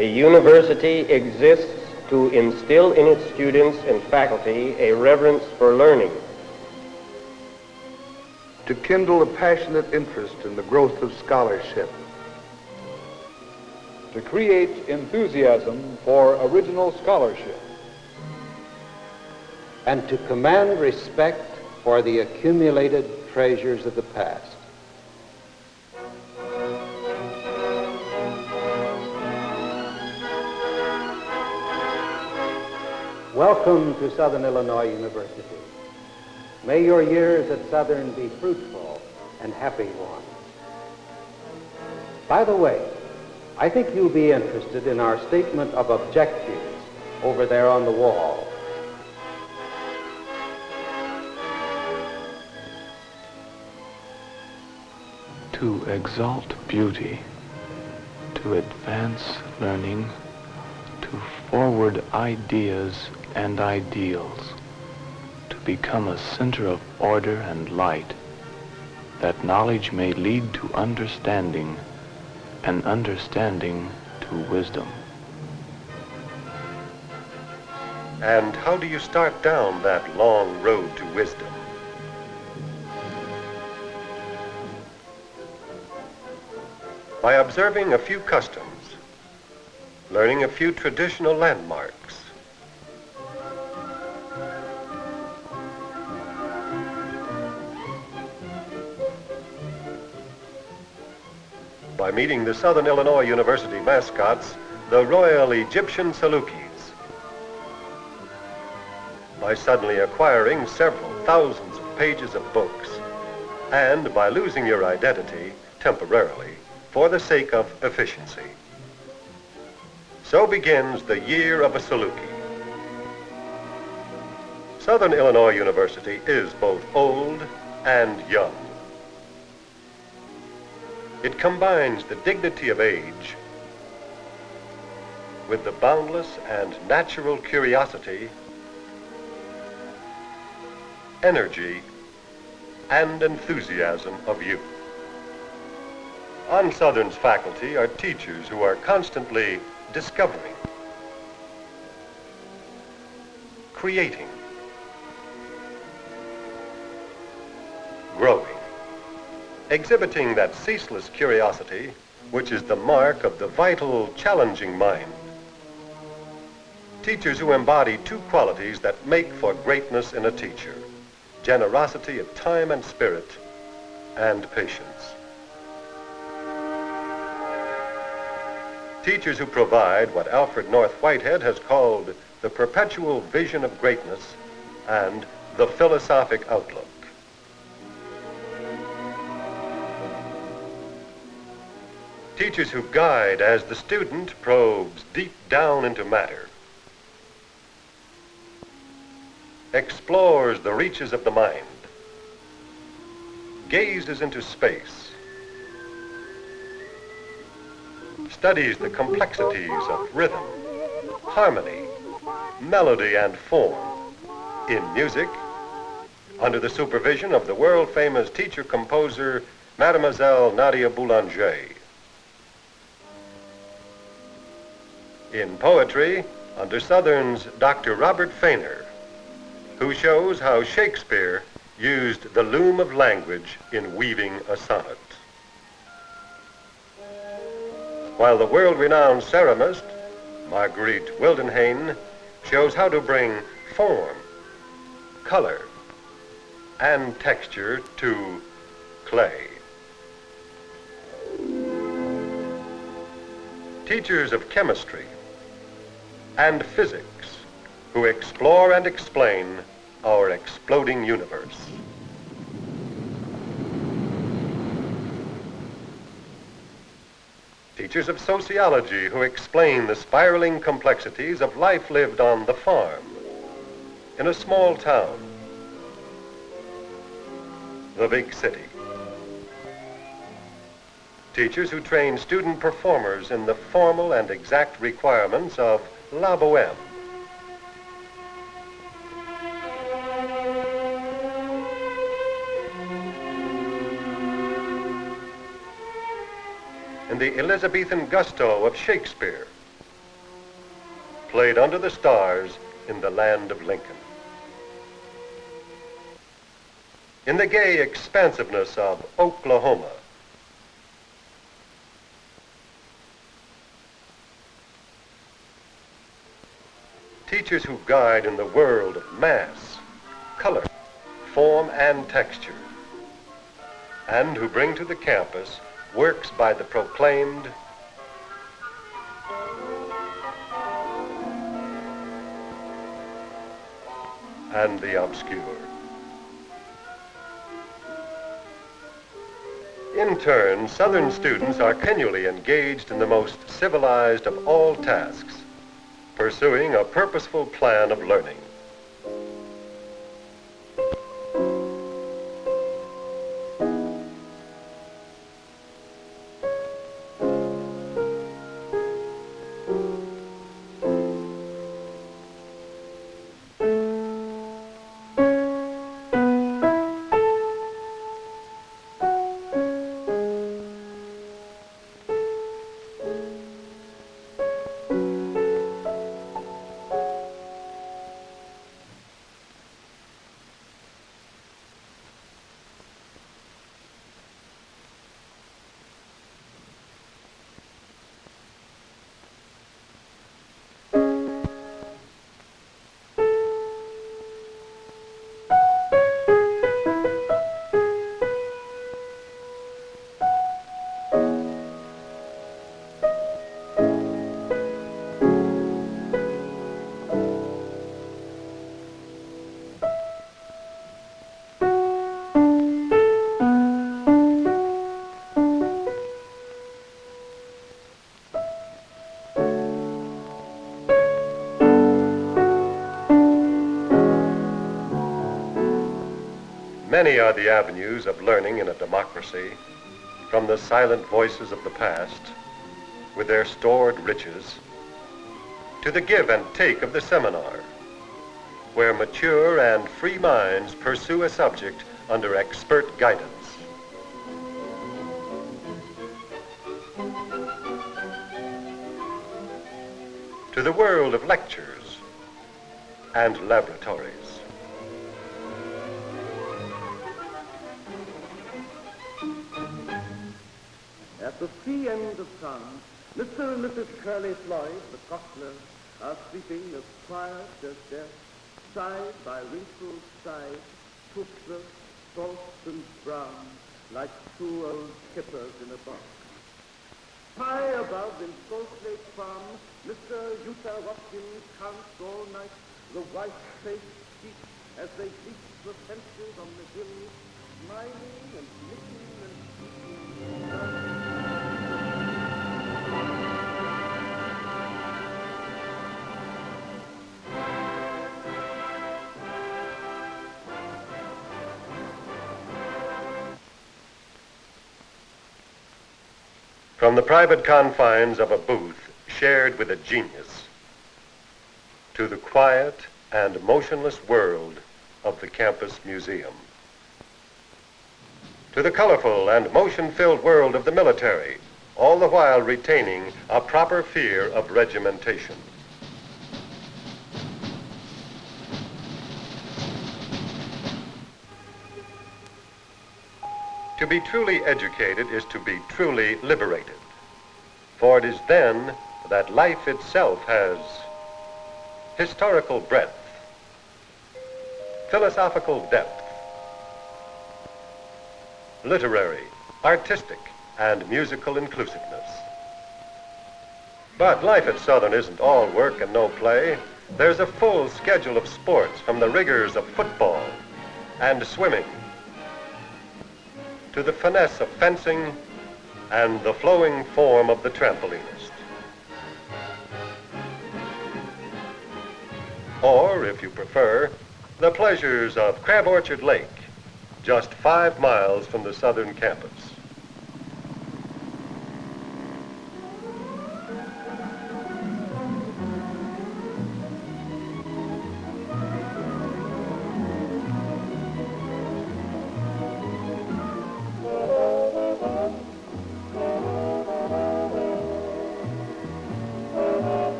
A university exists to instill in its students and faculty a reverence for learning, to kindle a passionate interest in the growth of scholarship, to create enthusiasm for original scholarship, and to command respect for the accumulated treasures of the past. Welcome to Southern Illinois University. May your years at Southern be fruitful and happy ones. By the way, I think you'll be interested in our statement of objectives over there on the wall. To exalt beauty, to advance learning, to forward ideas and ideals, to become a center of order and light, that knowledge may lead to understanding, and understanding to wisdom. And how do you start down that long road to wisdom? By observing a few customs, learning a few traditional landmarks, by meeting the Southern Illinois University mascots, the Royal Egyptian Salukis, by suddenly acquiring several thousands of pages of books, and by losing your identity temporarily for the sake of efficiency. So begins the year of a Saluki. Southern Illinois University is both old and young. It combines the dignity of age with the boundless and natural curiosity, energy, and enthusiasm of youth. On Southern's faculty are teachers who are constantly discovering, creating, growing, exhibiting that ceaseless curiosity which is the mark of the vital, challenging mind. Teachers who embody two qualities that make for greatness in a teacher: generosity of time and spirit, and patience. Teachers who provide what Alfred North Whitehead has called the perpetual vision of greatness and the philosophic outlook. Teachers who guide as the student probes deep down into matter, explores the reaches of the mind, gazes into space, studies the complexities of rhythm, harmony, melody, and form in music under the supervision of the world-famous teacher-composer Mademoiselle Nadia Boulanger. In poetry, under Southern's Dr. Robert Fainer, who shows how Shakespeare used the loom of language in weaving a sonnet. While the world-renowned ceramist, Marguerite Wildenhain, shows how to bring form, color, and texture to clay. Teachers of chemistry and physics who explore and explain our exploding universe. Teachers of sociology who explain the spiraling complexities of life lived on the farm, in a small town, the big city. Teachers who train student performers in the formal and exact requirements of La Bohème. In the Elizabethan gusto of Shakespeare, played under the stars in the land of Lincoln. In the gay expansiveness of Oklahoma, teachers who guide in the world of mass, color, form, and texture, and who bring to the campus works by the proclaimed and the obscure. In turn, Southern students are continually engaged in the most civilized of all tasks, pursuing a purposeful plan of learning. Many are the avenues of learning in a democracy, from the silent voices of the past, with their stored riches, to the give and take of the seminar, where mature and free minds pursue a subject under expert guidance. To the world of lectures and laboratories. At the free end of town, Mr. and Mrs. Curly Floyd, the cockler, are sleeping as quiet as death, side by wrinkled side, toothless, soft and brown, like two old kippers in a box. High above in Salt Lake Farm, Mr. Utah Watkins counts all night the white-faced sheep as they bleach the fences on the hills, smiling and licking and speaking. From the private confines of a booth shared with a genius to the quiet and motionless world of the campus museum, to the colorful and motion-filled world of the military, all the while retaining a proper fear of regimentation. To be truly educated is to be truly liberated, for it is then that life itself has historical breadth, philosophical depth, literary, artistic, and musical inclusiveness. But life at Southern isn't all work and no play. There's a full schedule of sports, from the rigors of football and swimming to the finesse of fencing and the flowing form of the trampolinist. Or, if you prefer, the pleasures of Crab Orchard Lake, just 5 miles from the Southern campus.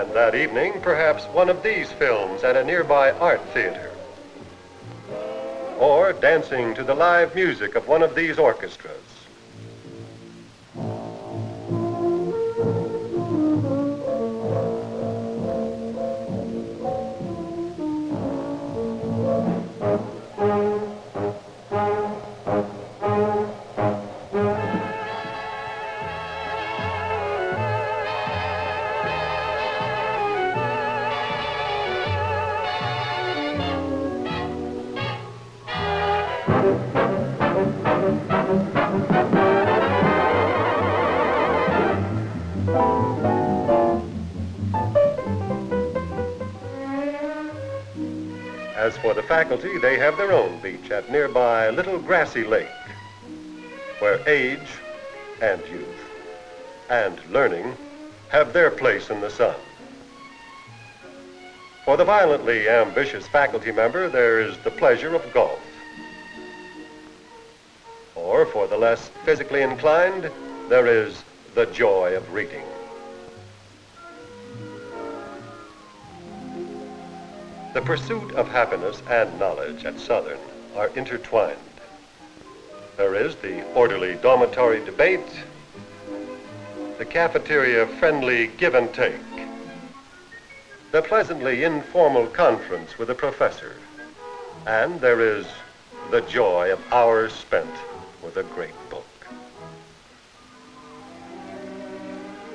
And that evening, perhaps one of these films at a nearby art theater. Or dancing to the live music of one of these orchestras. As for the faculty, they have their own beach at nearby Little Grassy Lake, where age and youth and learning have their place in the sun. For the violently ambitious faculty member, there is the pleasure of golf. Or for the less physically inclined, there is the joy of reading. The pursuit of happiness and knowledge at Southern are intertwined. There is the orderly dormitory debate, the cafeteria-friendly give and take, the pleasantly informal conference with a professor, and there is the joy of hours spent with a great book.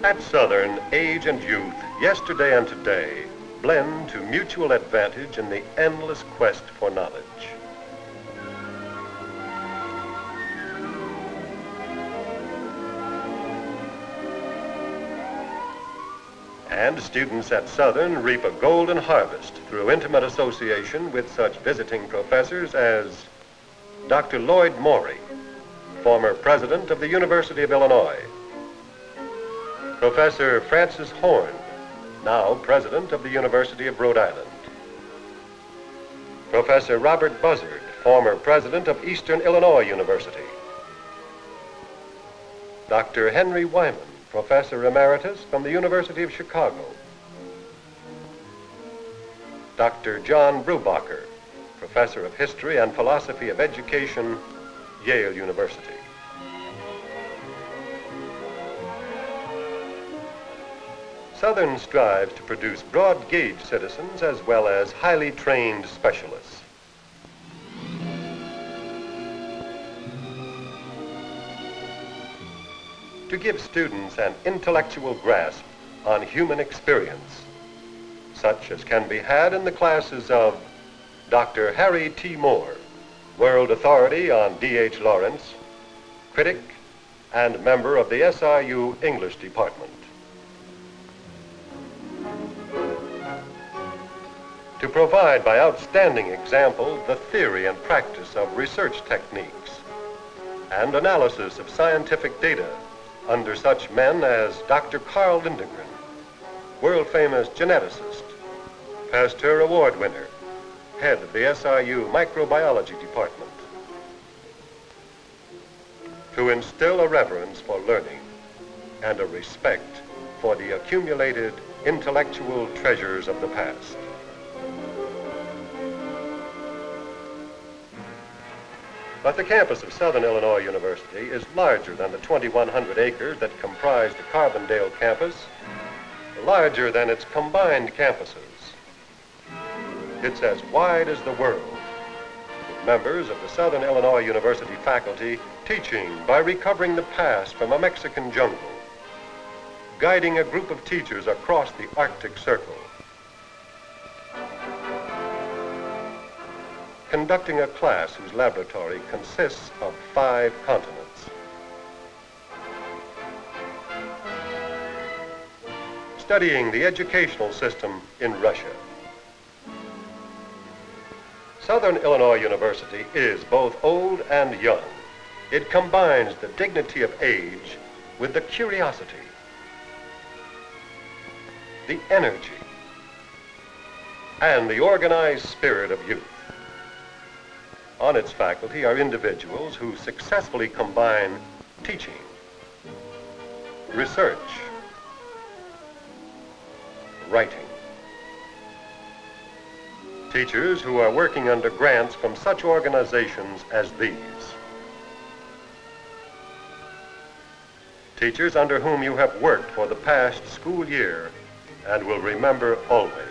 At Southern, age and youth, yesterday and today, blend to mutual advantage in the endless quest for knowledge. And students at Southern reap a golden harvest through intimate association with such visiting professors as Dr. Lloyd Morey, former president of the University of Illinois, Professor Francis Horn, now president of the University of Rhode Island, Professor Robert Buzzard, former president of Eastern Illinois University, Dr. Henry Wyman, professor emeritus from the University of Chicago, Dr. John Brubacher, professor of history and philosophy of education, Yale University. Southern strives to produce broad-gauge citizens as well as highly trained specialists. To give students an intellectual grasp on human experience, such as can be had in the classes of Dr. Harry T. Moore, world authority on D.H. Lawrence, critic and member of the SIU English Department. To provide by outstanding example the theory and practice of research techniques and analysis of scientific data under such men as Dr. Carl Lindegren, world-famous geneticist, Pasteur Award winner, head of the SIU Microbiology Department. To instill a reverence for learning and a respect for the accumulated intellectual treasures of the past. But the campus of Southern Illinois University is larger than the 2,100 acres that comprise the Carbondale campus, larger than its combined campuses. It's as wide as the world, with members of the Southern Illinois University faculty teaching by recovering the past from a Mexican jungle, guiding a group of teachers across the Arctic Circle, conducting a class whose laboratory consists of 5 continents, studying the educational system in Russia. Southern Illinois University is both old and young. It combines the dignity of age with the curiosity, the energy, and the organized spirit of youth. On its faculty are individuals who successfully combine teaching, research, writing. Teachers who are working under grants from such organizations as these. Teachers under whom you have worked for the past school year and will remember always.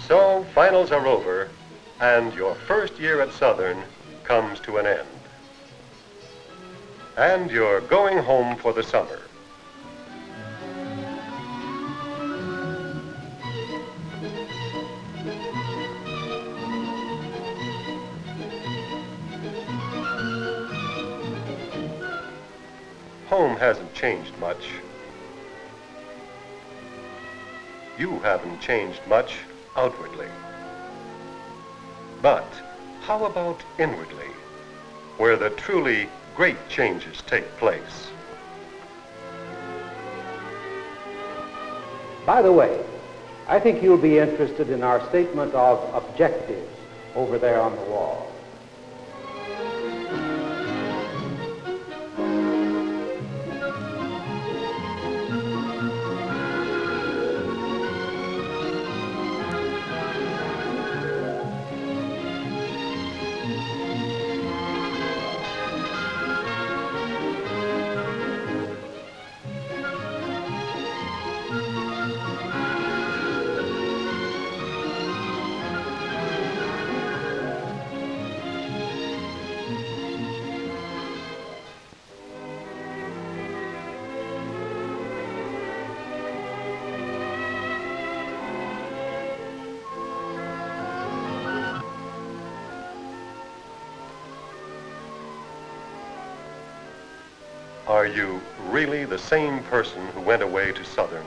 So, finals are over, and your first year at Southern comes to an end. And you're going home for the summer. Home hasn't changed much. You haven't changed much outwardly. But how about inwardly, where the truly great changes take place? By the way, I think you'll be interested in our statement of objectives over there on the wall. Are you really the same person who went away to Southern